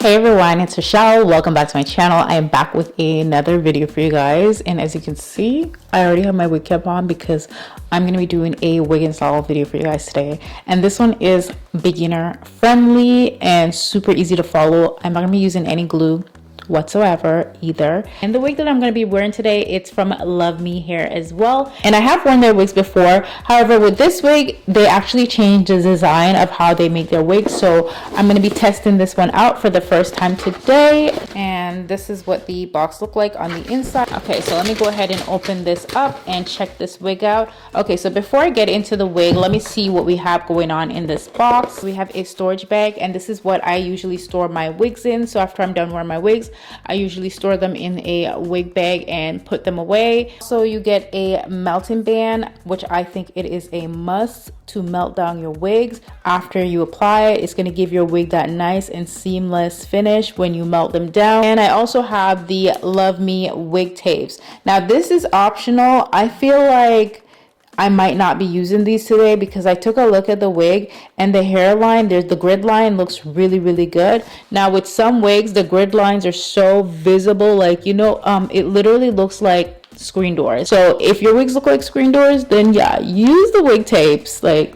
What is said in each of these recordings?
Hey everyone, it's Rochelle. Welcome back to my channel. I am back with another video for you guys, and as you can see, I already have my wig cap on because I'm going to be doing a wig install video for you guys today. And this one is beginner friendly and super easy to follow. I'm not going to be using any glue whatsoever either. And the wig that I'm going to be wearing today, it's from Luvme hair as well, and I have worn their wigs before. However, with this wig they actually changed the design of how they make their wigs, so I'm going to be testing this one out for the first time today. And this is what the box looked like on the inside. Okay, so let me go ahead and open this up and check this wig out. Okay, so before I get into the wig, let me see what we have going on in this box. We have a storage bag, and this is what I usually store my wigs in. So after I'm done wearing my wigs, I usually store them in a wig bag and put them away. So you get a melting band, which I think it is a must to melt down your wigs. After you apply it, it's going to give your wig that nice and seamless finish when you melt them down. And I also have the Luvme wig tapes. Now this is optional. I feel like I might not be using these today because I took a look at the wig and the hairline, the grid line looks really good. Now with some wigs, the grid lines are so visible, like, you know, it literally looks like screen doors. So if your wigs look like screen doors, then yeah, use the wig tapes, like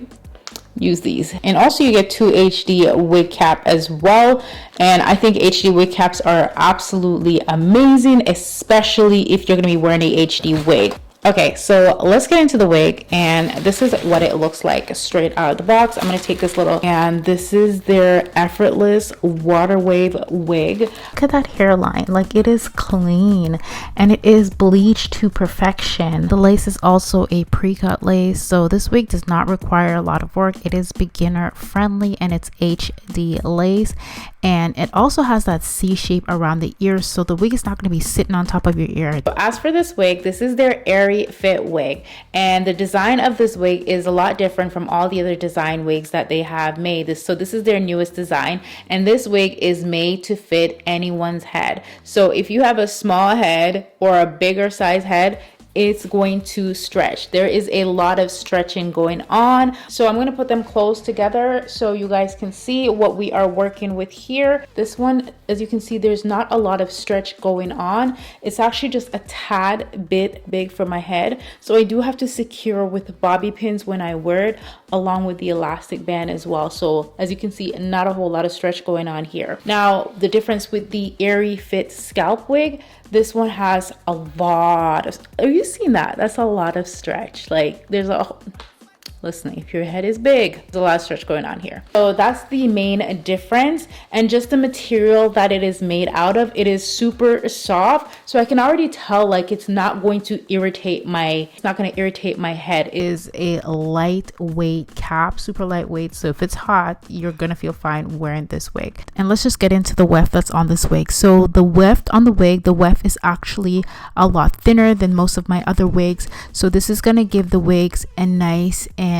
use these. And also you get 2 HD wig cap as well, and I think HD wig caps are absolutely amazing, especially if you're going to be wearing a HD wig. Okay, so let's get into the wig, and this is what it looks like straight out of the box. I'm going to take this little, and this is their Effortless water wave wig. Look at that hairline, like it is clean and it is bleached to perfection. The lace is also a pre-cut lace, so this wig does not require a lot of work. It is beginner friendly and it's HD lace, and it also has that C shape around the ears, so the wig is not going to be sitting on top of your ear. So as for this wig, this is their AiryFit wig, and the design of this wig is a lot different from all the other design wigs that they have made. So this is their newest design, and this wig is made to fit anyone's head. So if you have a small head or a bigger size head, it's going to stretch. There is a lot of stretching going on. So I'm going to put them close together so you guys can see what we are working with here. This one, as you can see, there's not a lot of stretch going on. It's actually just a tad bit big for my head, so I do have to secure with bobby pins when I wear it, along with the elastic band as well. So as you can see, not a whole lot of stretch going on here. Now the difference with the AiryFit scalp wig, this one has a lot of, are you seeing that? That's a lot of stretch. Like there's a, listen, if your head is big, there's a lot of stretch going on here. So that's the main difference. And just the material that it is made out of, it is super soft. So I can already tell, like, it's not going to irritate my, it's not going to irritate my head. It is a lightweight cap, super lightweight. So if it's hot, you're going to feel fine wearing this wig. And let's just get into the weft that's on this wig. So the weft on the wig, the weft is actually a lot thinner than most of my other wigs. So this is going to give the wigs a nice and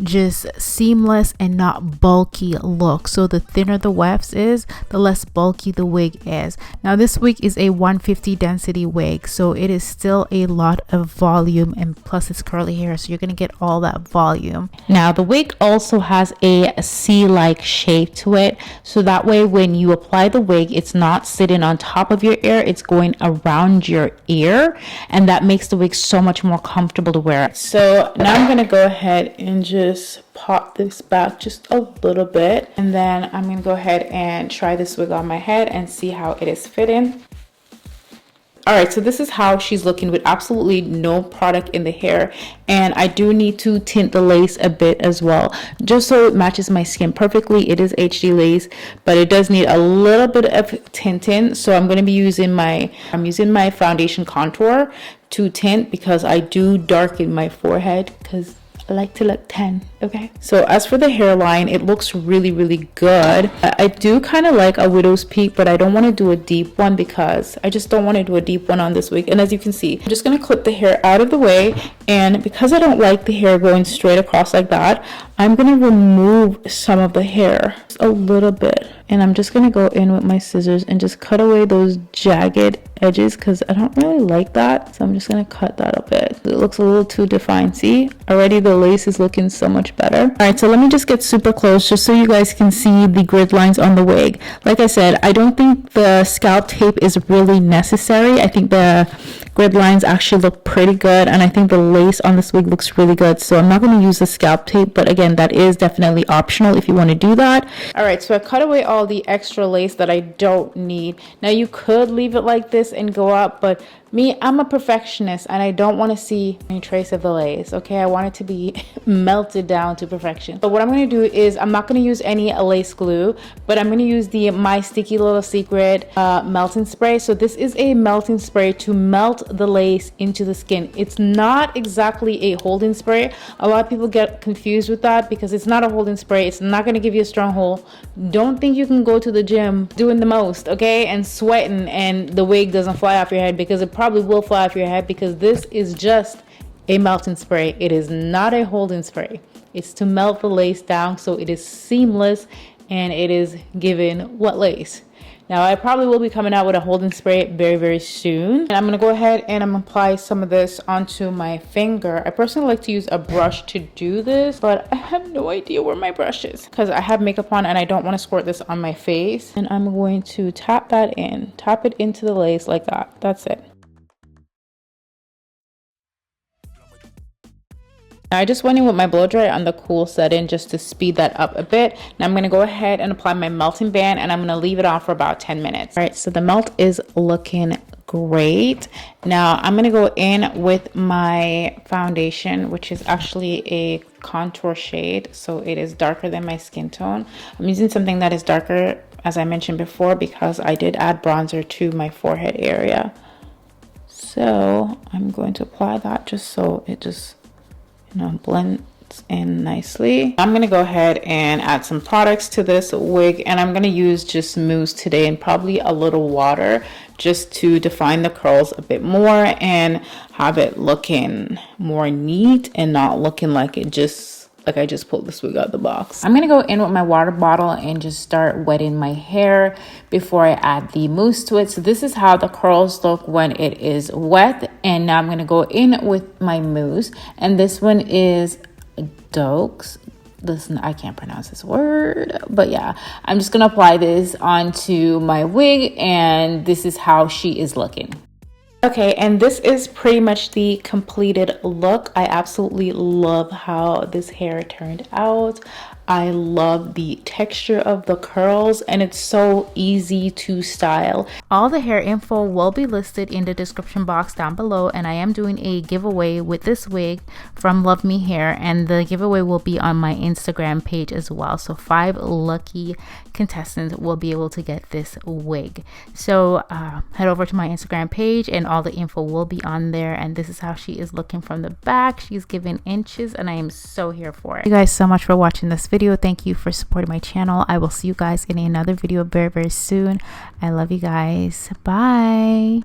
just seamless and not bulky look. So the thinner the wefts is, the less bulky the wig is. Now this wig is a 150 density wig, so it is still a lot of volume, and plus it's curly hair, so you're gonna get all that volume. Now the wig also has a C-like shape to it, so that way when you apply the wig, it's not sitting on top of your ear, it's going around your ear, and that makes the wig so much more comfortable to wear. So now I'm gonna go ahead and just pop this back just a little bit, and then I'm gonna go ahead and try this wig on my head and see how it is fitting. All right, so this is how she's looking with absolutely no product in the hair, and I do need to tint the lace a bit as well, just so it matches my skin perfectly. It is HD lace, but it does need a little bit of tinting, so I'm going to be using I'm using my foundation contour to tint, because I do darken my forehead because I like to look 10. Okay, so as for the hairline, it looks really good. I do kind of like a widow's peak, but I don't want to do a deep one because I just don't want to do a deep one on this wig. And as you can see, I'm just going to clip the hair out of the way, and because I don't like the hair going straight across like that, I'm going to remove some of the hair, just a little bit. And I'm just going to go in with my scissors and just cut away those jagged edges because I don't really like that. So I'm just going to cut that a bit. It looks a little too defined. See, already the lace is looking so much better. All right, so let me just get super close just so you guys can see the grid lines on the wig. Like I said, I don't think the scalp tape is really necessary. I think the grid lines actually look pretty good, and I think the lace on this wig looks really good. So I'm not going to use the scalp tape, but again, that is definitely optional if you want to do that. All right, so I cut away all the extra lace that I don't need. Now you could leave it like this and go up, but me, I'm a perfectionist and I don't want to see any trace of the lace. Okay, I want it to be melted down to perfection. But what I'm going to do is I'm not going to use any lace glue, but I'm going to use the My Sticky Little Secret melting spray. So this is a melting spray to melt the lace into the skin. It's not exactly a holding spray. A lot of people get confused with that because it's not a holding spray. It's not going to give you a strong hold. Don't think you can go to the gym doing the most, okay, and sweating and the wig doesn't fly off your head, because it probably will fly off your head, because this is just a melting spray. It is not a holding spray. It's to melt the lace down so it is seamless and it is given wet lace. Now I probably will be coming out with a holding spray very, very soon. And I'm going to go ahead and I'm apply some of this onto my finger. I personally like to use a brush to do this, but I have no idea where my brush is because I have makeup on and I don't want to squirt this on my face. And I'm going to tap that in, tap it into the lace like that. That's it. I just went in with my blow dry on the cool setting just to speed that up a bit. Now I'm going to go ahead and apply my melting band and I'm going to leave it on for about 10 minutes. All right, so the melt is looking great. Now I'm going to go in with my foundation, which is actually a contour shade. So it is darker than my skin tone. I'm using something that is darker, as I mentioned before, because I did add bronzer to my forehead area. So I'm going to apply that just so it just blends in nicely. I'm gonna go ahead and add some products to this wig, and I'm gonna use just mousse today and probably a little water just to define the curls a bit more and have it looking more neat and not looking like it just like I just pulled this wig out of the box. I'm gonna go in with my water bottle and just start wetting my hair before I add the mousse to it. So this is how the curls look when it is wet. And now I'm gonna go in with my mousse, and this one is Dokes. Listen, I can't pronounce this word, but yeah, I'm just gonna apply this onto my wig, and this is how she is looking. Okay, and this is pretty much the completed look. I absolutely love how this hair turned out. I love the texture of the curls, and it's so easy to style. All the hair info will be listed in the description box down below, and I am doing a giveaway with this wig from Luvme Hair, and the giveaway will be on my Instagram page as well. So 5 lucky contestants will be able to get this wig. So head over to my Instagram page and all the info will be on there, and this is how she is looking from the back. She's given inches, and I am so here for it. Thank you guys so much for watching this video. Thank you for supporting my channel. I will see you guys in another video very, very soon. I love you guys. Bye.